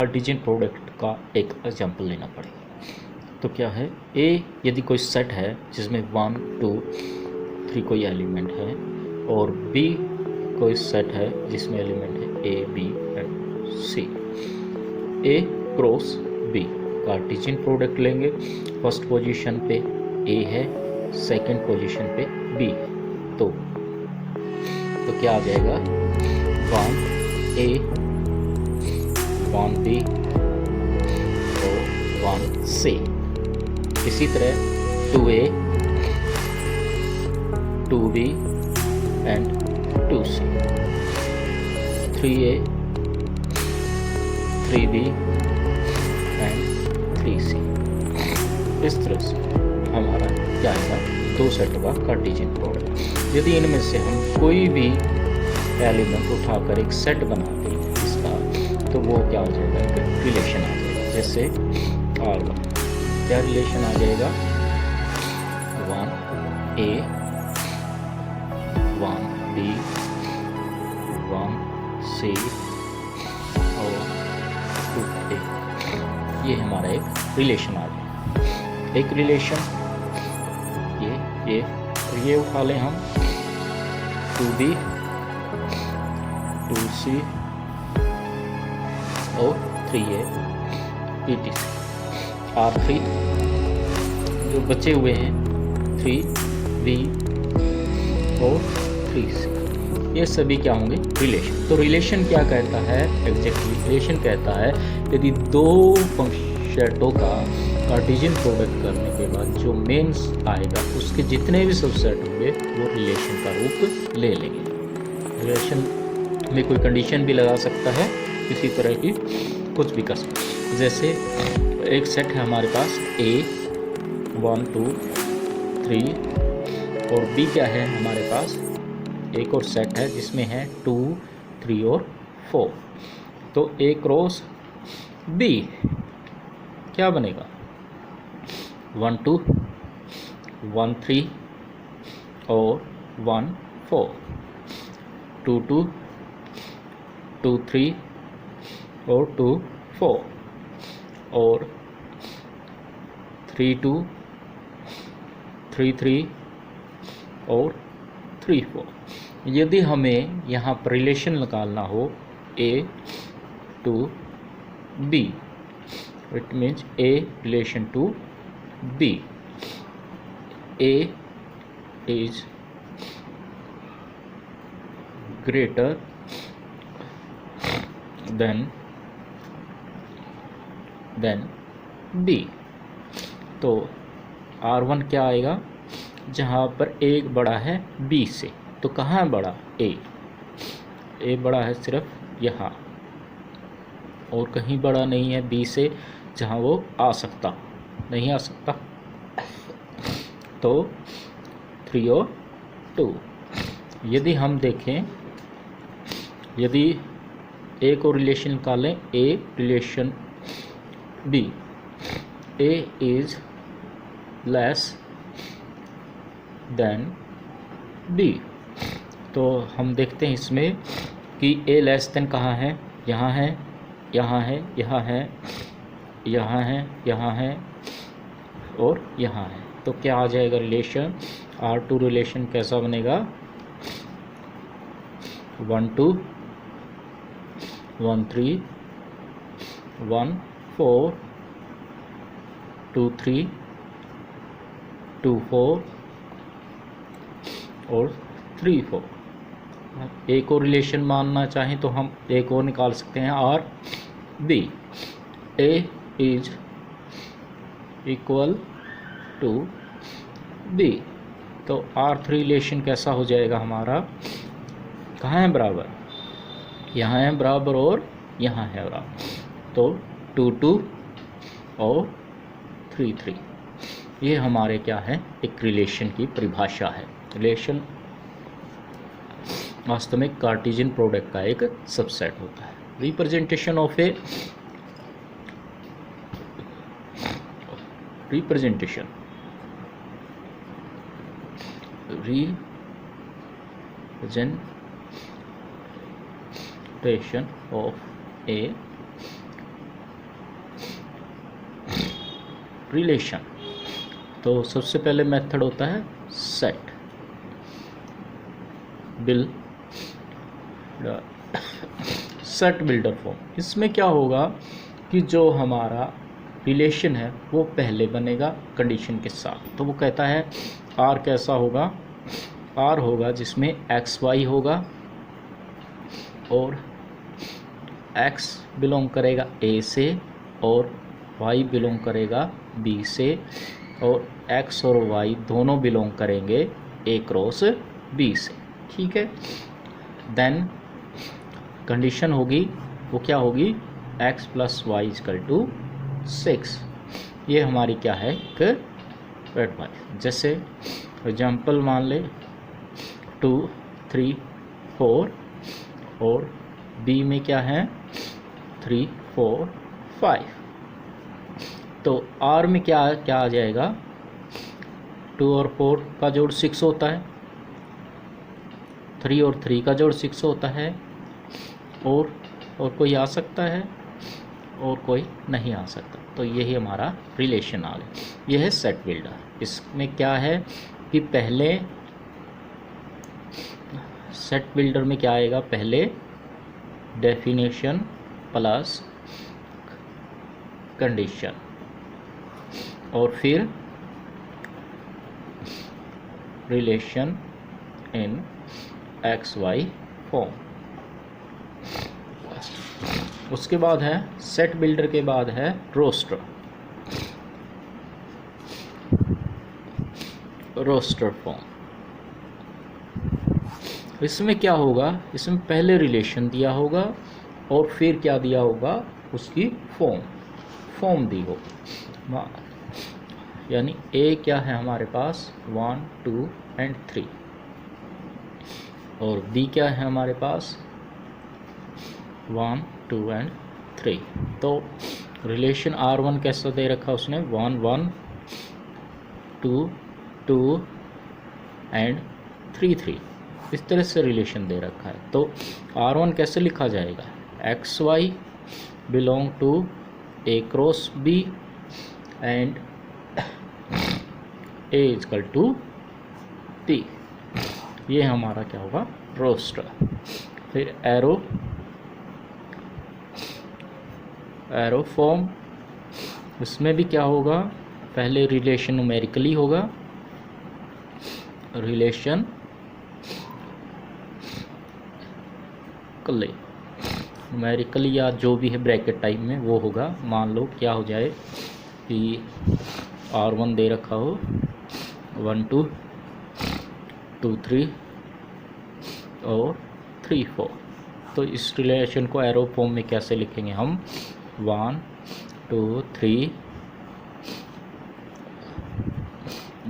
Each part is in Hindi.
कार्टेशियन प्रोडक्ट का एक एग्जाम्पल लेना पड़ेगा। तो क्या है, ए यदि कोई सेट है जिसमें 1 2 3 कोई एलिमेंट है, और बी कोई सेट है जिसमें एलिमेंट है A B and C. A cross B Cartesian product लेंगे। फर्स्ट पोजीशन पे ए है, सेकंड पोजीशन पे बी है। तो क्या आ जाएगा, 1 ए 1 बी और 1 सी। इसी तरह 2a 2b and 2c, 3a 3b and 3c। इस तरह से हमारा क्या आएगा, दो सेट का कार्टेशियन प्रोडक्ट। यदि इनमें से हम कोई भी एलिमेंट उठाकर एक सेट बना दें इसका, तो वो क्या हो जाएगा, एक रिलेशन आ जाएगा। जैसे R1 क्या रिलेशन आ जाएगा, 1a 1b 1c और 2a। ये हमारा एक रिलेशन आ गया। एक रिलेशन ये उठा लें हम, 2b 2c और 3a etc। R3 जो बचे हुए हैं 3b और 3c, ये सभी क्या होंगे, रिलेशन। तो रिलेशन क्या कहता है, एग्जैक्टली रिलेशन कहता है यदि दो सेटों का कार्टेशियन प्रोडक्ट करने के बाद जो मेन आएगा उसके जितने भी सबसेट होंगे वो रिलेशन का रूप ले लेंगे। रिलेशन में कोई कंडीशन भी लगा सकता है, किसी तरह की कुछ भी कर सकता है। जैसे एक सेट है हमारे पास A 1 2 3 और B क्या है हमारे पास, एक और सेट है जिसमें है 2 3 और 4। तो A क्रॉस B क्या बनेगा, 1 2 1 3 और 1 4, 2 2 2 3 और 2 4 और 3 2 3 3 और 3 4। यदि हमें यहाँ पर रिलेशन निकालना हो A to B, it means A relation to B, A is greater than B। तो R1 क्या आएगा, जहाँ पर A बड़ा है B से, तो कहाँ है बड़ा, A बड़ा है सिर्फ यहाँ और कहीं बड़ा नहीं है B से जहाँ वो नहीं आ सकता। तो 3 और 2। यदि हम देखें, यदि A को रिलेशन निकालें, A relation B, A is less than B। तो हम देखते हैं इसमें कि A लेस देन कहाँ है, यहाँ है, यहाँ है, यहाँ है, यहाँ है, यहाँ है और यहाँ है। तो क्या आ जाएगा रिलेशन, R2 रिलेशन कैसा बनेगा, 1 2 1 3 1 4 2 3 2 4 और 3 4। एक और रिलेशन मानना चाहें तो हम एक और निकाल सकते हैं, R B, A is equal to B। तो R3 रिलेशन कैसा हो जाएगा हमारा, कहाँ है बराबर, यहाँ है बराबर और यहाँ है बराबर। तो 2 2 और 3 3, ये हमारे क्या है, एक रिलेशन की परिभाषा है। रिलेशन वास्तव में कार्टेशियन प्रोडक्ट का एक सबसेट होता है। Representation of A representation of a relation. तो सबसे पहले मेथड होता है सेट बिल्डर फॉर्म। इसमें क्या होगा कि जो हमारा रिलेशन है वो पहले बनेगा कंडीशन के साथ। तो वो कहता है आर कैसा होगा, आर होगा जिसमें एक्स वाई होगा और एक्स बिलोंग करेगा ए से और वाई बिलोंग करेगा बी से, और एक्स और वाई दोनों बिलोंग करेंगे ए क्रॉस बी से। ठीक है, देन कंडीशन होगी वो क्या होगी, X plus Y equal to 6। ये हमारी क्या है कि जैसे एग्जाम्पल मान ले 2 3 4 और बी में क्या है 3 4 5। तो आर में क्या क्या आ जाएगा, 2 और 4 का जोड़ 6 होता है, 3 और 3 का जोड़ 6 होता है, और कोई आ सकता है और कोई नहीं आ सकता। तो यही हमारा रिलेशन आ गया। यह है सेट बिल्डर। इसमें क्या है कि पहले सेट बिल्डर में क्या आएगा, पहले डेफिनेशन प्लस कंडीशन और फिर relation in X Y form. उसके बाद है सेट बिल्डर के बाद है रोस्टर फॉर्म। इसमें क्या होगा, इसमें पहले रिलेशन दिया होगा और फिर क्या दिया होगा, उसकी फॉर्म दी हो। यानी ए क्या है हमारे पास 1 2 एंड 3 और बी क्या है हमारे पास 1 2 एंड 3। तो रिलेशन R1 कैसा दे रखा उसने 1 1 2 2 एंड 3 3। इस तरह से रिलेशन दे रखा है। तो R1 कैसे लिखा जाएगा, X Y belong to A cross B and A equal to P. ये हमारा क्या होगा रोस्टर। फिर एरो फॉर्म। इसमें भी क्या होगा, पहले रिलेशन न्यूमेरिकली होगा, रिलेशन न्यूमेरिकली या जो भी है ब्रैकेट टाइप में वो होगा। मान लो क्या हो जाए कि R1 दे रखा हो 1 2 2 3 और 3 4। तो इस रिलेशन को एरो फॉर्म में कैसे लिखेंगे हम 1 2 3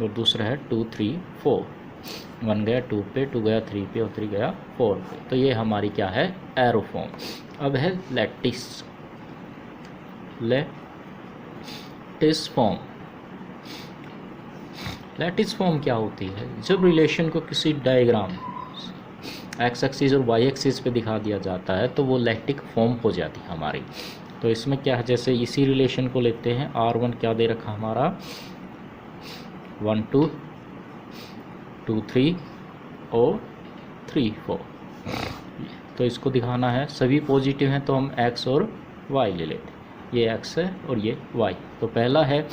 और दूसरा है 2 3 4। 1 गया 2 पे, 2 गया 3 पे और 3 गया 4 पे। तो ये हमारी क्या है एरो फॉर्म। अब है लैटिस फॉर्म। लैटिस फॉर्म क्या होती है, जब रिलेशन को किसी डायग्राम एक्स एक्सिस और वाई एक्सिस पे दिखा दिया जाता है तो वो लैटिक फॉर्म हो जाती है हमारी। तो इसमें क्या है, जैसे इसी रिलेशन को लेते हैं R1 क्या दे रखा हमारा 1 2 2 3 और 3 4। तो इसको दिखाना है सभी पॉजिटिव हैं तो हम x और y ले लेते हैं। ये x है और ये y। तो पहला है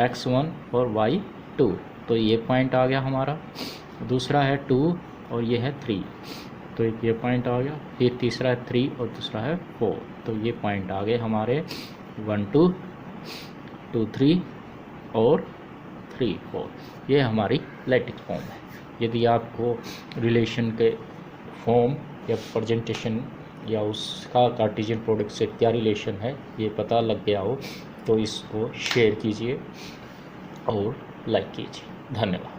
x1 और y2, तो ये पॉइंट आ गया हमारा। दूसरा है 2 और ये है 3, तो एक ये पॉइंट आ गया। फिर तीसरा है 3 और दूसरा है 4, तो ये पॉइंट आ गए हमारे 1 2 2 3 और 3 4। ये हमारी लैटिस फॉर्म है। यदि आपको रिलेशन के फॉर्म या प्रेजेंटेशन या उसका कार्टेशियन प्रोडक्ट से क्या रिलेशन है ये पता लग गया हो तो इसको शेयर कीजिए और लाइक कीजिए। धन्यवाद।